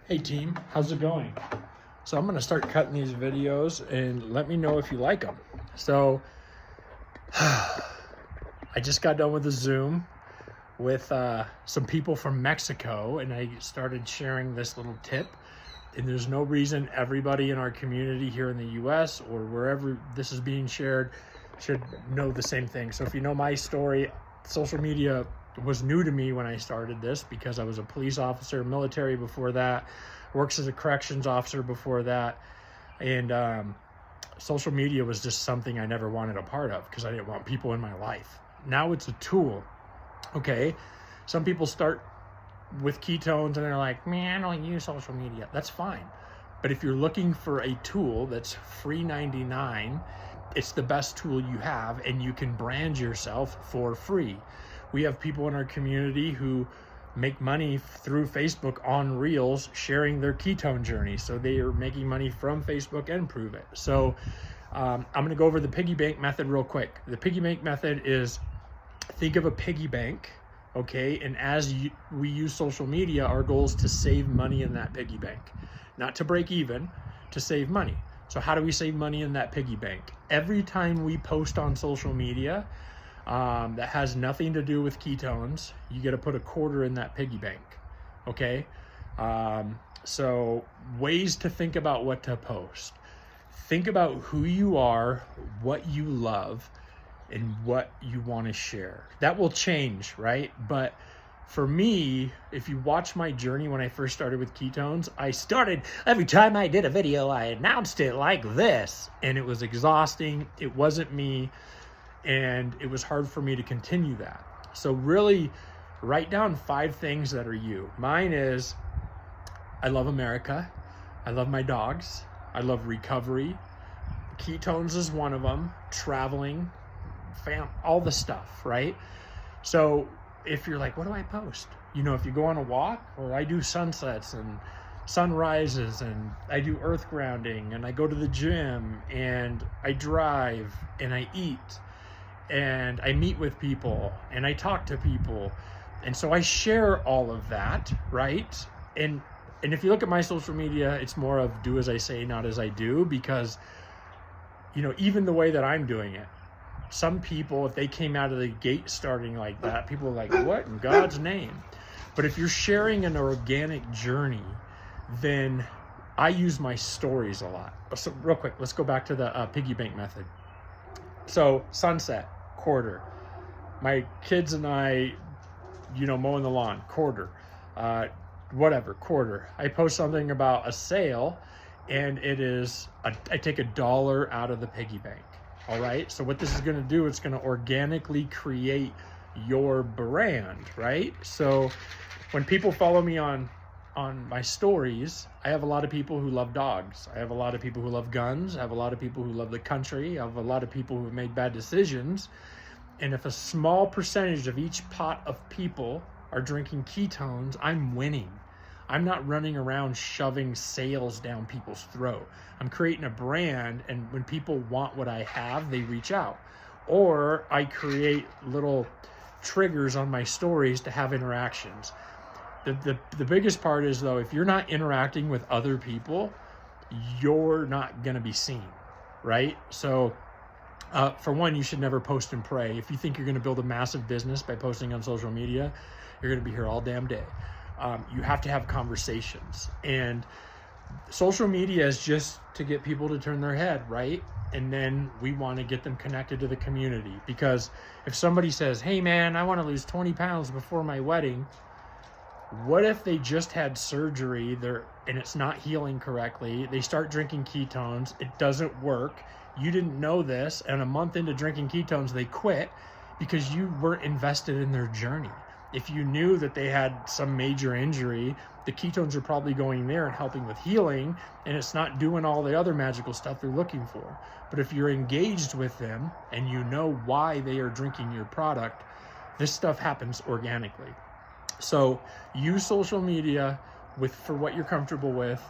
Hey team, how's it going? So I'm going to start cutting these videos and let me know if you like them. So I just got done with a Zoom with some people from Mexico, and I started sharing this little tip. And there's no reason everybody in our community here in the US or wherever this is being shared should know the same thing. So if you know my story, social media was new to me when I started this because I was a police officer, military before that, works as a corrections officer before that. And social media was just something I never wanted a part of because I didn't want people in my life. Now it's a tool. Okay, some people start with ketones and they're like, man, I don't use social media. That's fine. But if you're looking for a tool that's free 99, it's the best tool you have, and you can brand yourself for free. We have people in our community who make money through Facebook on Reels sharing their ketone journey. So they are making money from Facebook and Prove It. So I'm going to go over the piggy bank method real quick. The piggy bank method is, think of a piggy bank. Okay, and as we use social media, our goal is to save money in that piggy bank, not to break even, to save money. So how do we save money in that piggy bank? Every time we post on social media that has nothing to do with ketones, you got to put a quarter in that piggy bank. Okay, so ways to think about what to post. Think about who you are, what you love, and what you want to share. That will change, right? But for me, if you watch my journey when I first started with ketones, I started, every time I did a video, I announced it like this, and it was exhausting. It wasn't me, and it was hard for me to continue that. So really write down 5 things that are you. Mine is, I love America. I love my dogs. I love recovery. Ketones is one of them. Traveling, all the stuff, right? So if you're like, what do I post? You know, if you go on a walk, or I do sunsets and sunrises, and I do earth grounding, and I go to the gym, and I drive, and I eat, and I meet with people, and I talk to people. And so I share all of that, right? And if you look at my social media, it's more of do as I say, not as I do, because, you know, even the way that I'm doing it, some people, if they came out of the gate starting like that, people are like, what in God's name? But if you're sharing an organic journey, then I use my stories a lot. So real quick, let's go back to the piggy bank method. So sunset, quarter. My kids and I, you know, mowing the lawn, quarter. Whatever, quarter. I post something about a sale, and it is, I take $1 out of the piggy bank. All right, so what this is going to do, it's going to organically create your brand, right? So when people follow me on my stories, I have a lot of people who love dogs. I have a lot of people who love guns. I have a lot of people who love the country. I have a lot of people who have made bad decisions. And if a small percentage of each pot of people are drinking ketones, I'm winning. I'm not running around shoving sales down people's throat. I'm creating a brand, and when people want what I have, they reach out. Or I create little triggers on my stories to have interactions. The biggest part is, though, if you're not interacting with other people, you're not going to be seen, right? So for one, you should never post and pray. If you think you're going to build a massive business by posting on social media, you're going to be here all damn day. You have to have conversations, and social media is just to get people to turn their head, right? And then we want to get them connected to the community, because if somebody says, hey man, I want to lose 20 pounds before my wedding, what if they just had surgery and it's not healing correctly? They start drinking ketones, it doesn't work, you didn't know this, and a month into drinking ketones they quit because you weren't invested in their journey. If you knew that they had some major injury, the ketones are probably going there and helping with healing, and it's not doing all the other magical stuff they're looking for. But if you're engaged with them and you know why they are drinking your product, this stuff happens organically. So use social media for what you're comfortable with.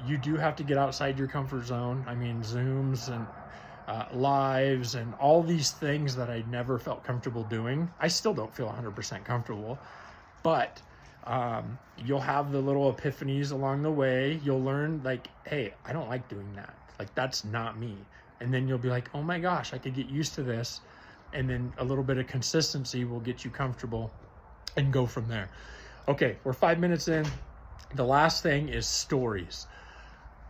You do have to get outside your comfort zone. I mean, Zooms and lives and all these things that I never felt comfortable doing. I still don't feel 100% comfortable, but You'll have the little epiphanies along the way. You'll learn like, hey, I don't like doing that. Like, that's not me. And then you'll be like, oh my gosh, I could get used to this. And then a little bit of consistency will get you comfortable and go from there. Okay, we're 5 minutes in. The last thing is stories.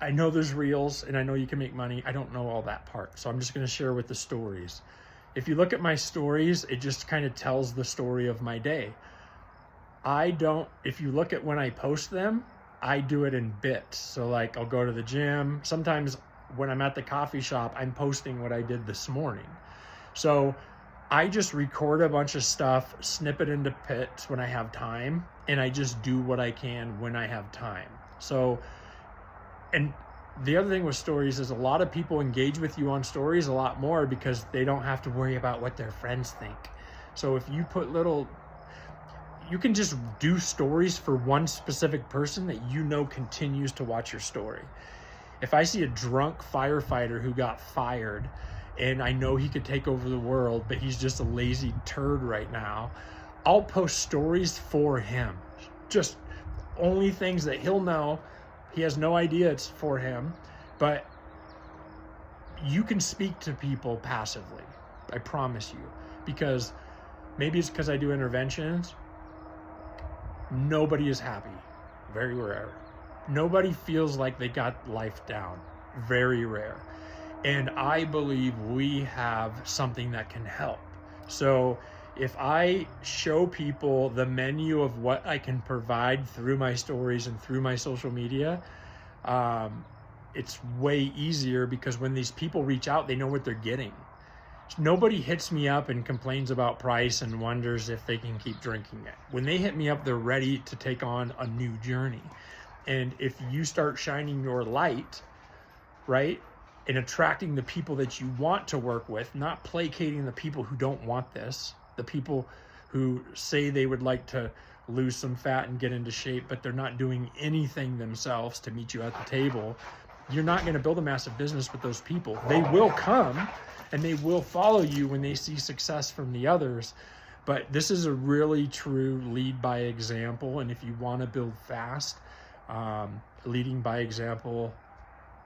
I know there's reels and I know you can make money. I don't know all that part. So I'm just going to share with the stories. If you look at my stories, it just kind of tells the story of my day. If you look at when I post them, I do it in bits. So like I'll go to the gym. Sometimes when I'm at the coffee shop, I'm posting what I did this morning. So I just record a bunch of stuff, snip it into bits when I have time, and I just do what I can when I have time. So, and the other thing with stories is a lot of people engage with you on stories a lot more because they don't have to worry about what their friends think. So if you put you can just do stories for one specific person that you know continues to watch your story. If I see a drunk firefighter who got fired and I know he could take over the world, but he's just a lazy turd right now, I'll post stories for him. Just only things that he'll know. He has no idea it's for him, but you can speak to people passively. I promise you, because maybe it's because I do interventions. Nobody is happy. Very rare. Nobody feels like they got life down. Very rare. And I believe we have something that can help. So if I show people the menu of what I can provide through my stories and through my social media, it's way easier because when these people reach out, they know what they're getting. Nobody hits me up and complains about price and wonders if they can keep drinking it. When they hit me up, they're ready to take on a new journey. And if you start shining your light, right, and attracting the people that you want to work with, not placating the people who don't want this, the people who say they would like to lose some fat and get into shape, but they're not doing anything themselves to meet you at the table, you're not going to build a massive business with those people. They will come and they will follow you when they see success from the others. But this is a really true lead by example. And if you want to build fast, leading by example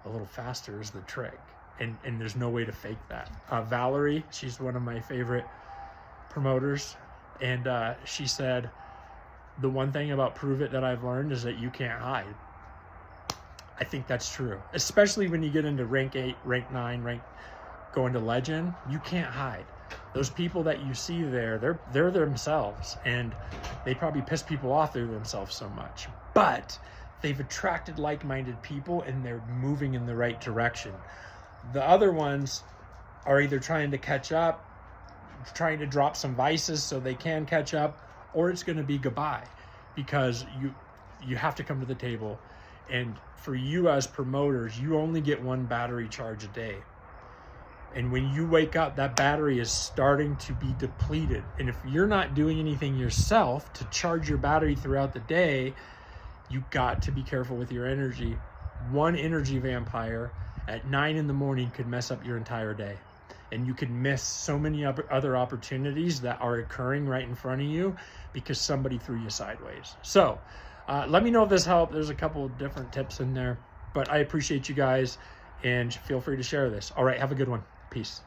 a little faster is the trick. And there's no way to fake that. Valerie, she's one of my favorite promoters. And she said, the one thing about Prove It that I've learned is that you can't hide. I think that's true. Especially when you get into rank 8, rank 9, going to legend, you can't hide. Those people that you see there, they're themselves, and they probably piss people off through themselves so much. But they've attracted like-minded people and they're moving in the right direction. The other ones are either trying to catch up, trying to drop some vices so they can catch up, or it's going to be goodbye, because you have to come to the table. And for you as promoters, you only get one battery charge a day. And when you wake up, that battery is starting to be depleted. And if you're not doing anything yourself to charge your battery throughout the day, you got to be careful with your energy. One energy vampire at 9 in the morning could mess up your entire day. And you could miss so many other opportunities that are occurring right in front of you because somebody threw you sideways. So let me know if this helped. There's a couple of different tips in there, but I appreciate you guys and feel free to share this. All right, have a good one. Peace.